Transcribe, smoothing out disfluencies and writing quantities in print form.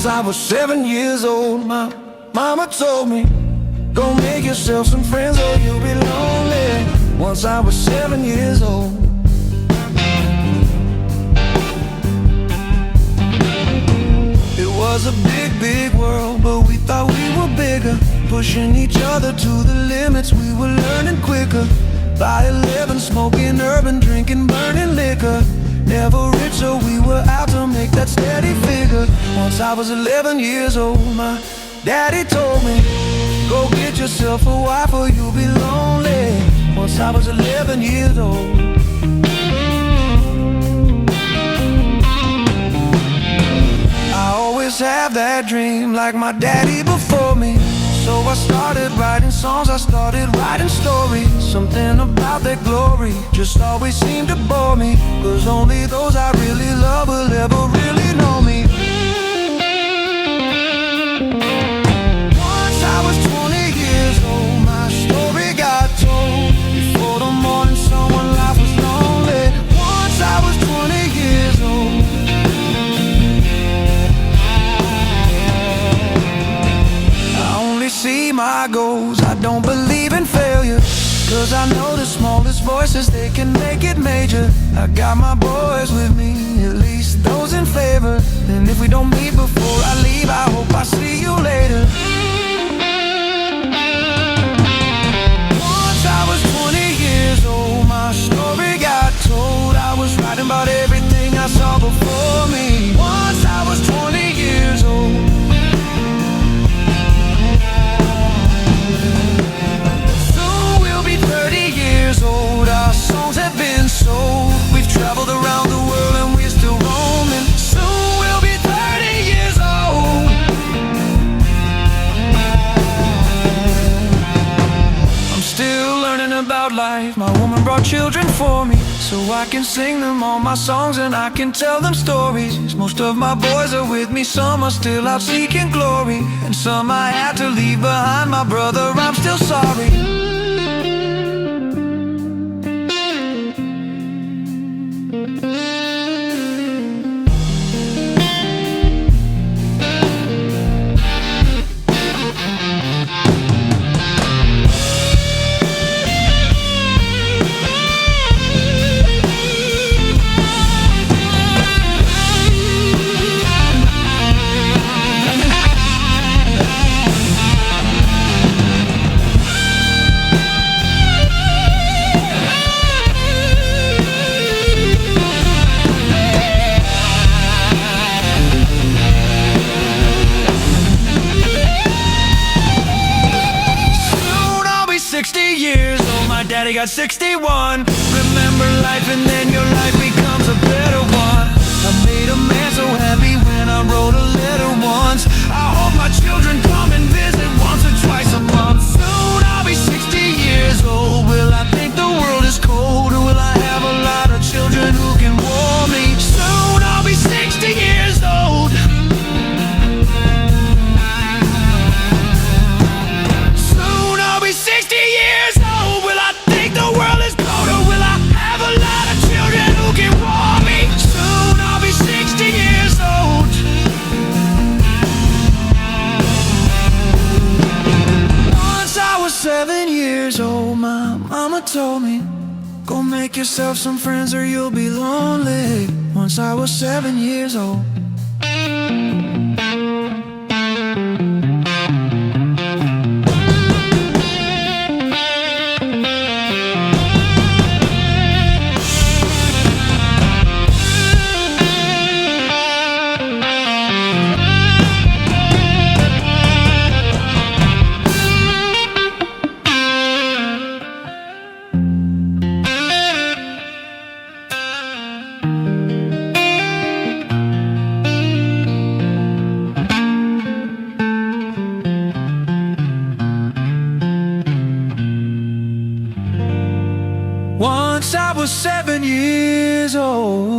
Once I was 7 years old, my mama told me, go make yourself some friends or you'll be lonely. Once I was 7 years old. It was a big, big world, but we thought we were bigger, pushing each other to the limits, we were learning quicker. By 11, smoking urban, drinking, burning liquor. Never rich, so we were out to make that steady figure. Once I was 11 years old, my daddy told me, go get yourself a wife or you'll be lonely. Once I was 11 years old. I always have that dream like my daddy before me. So I started writing songs, I started writing stories. Something about that glory just always seemed to bore me, 'cause only those I really love will ever really know me. Once I was 20 years old, my story got told. Before the morning sun when life was lonely. Once I was 20 years old. See my goals, I don't believe in failure, 'cause I know the smallest voices, they can make it major. I got my boys with me, at least those in favor. And if we don't meet before I leave, I hope I see you later. Once I was 20 years old, my story got told. I was writing about everything I saw before me. Once I was 20 years old. Our songs have been sold. We've traveled around the world and we're still roaming. Soon we'll be 30 years old. I'm still learning about life. My woman brought children for me, so I can sing them all my songs and I can tell them stories. Most of my boys are with me, some are still out seeking glory, and some I had to leave behind. My brother, I'm still sorry. Daddy got 61. Remember life and then your life becomes a better one. I made a man so happy when I wrote a letter once. I hope my children come and visit once or twice a month. Soon I'll be 60 years old. Will I think the world is cold, or will I have a lot of children who can warm me? Soon I'll be 60 years old. Soon I'll be 60 years old. Will I the world is cold, or will I have a lot of children who can warm me? Soon I'll be 60 years old. Once I was 7 years old, my mama told me, go make yourself some friends or you'll be lonely. Once I was 7 years old. Once I was 7 years old.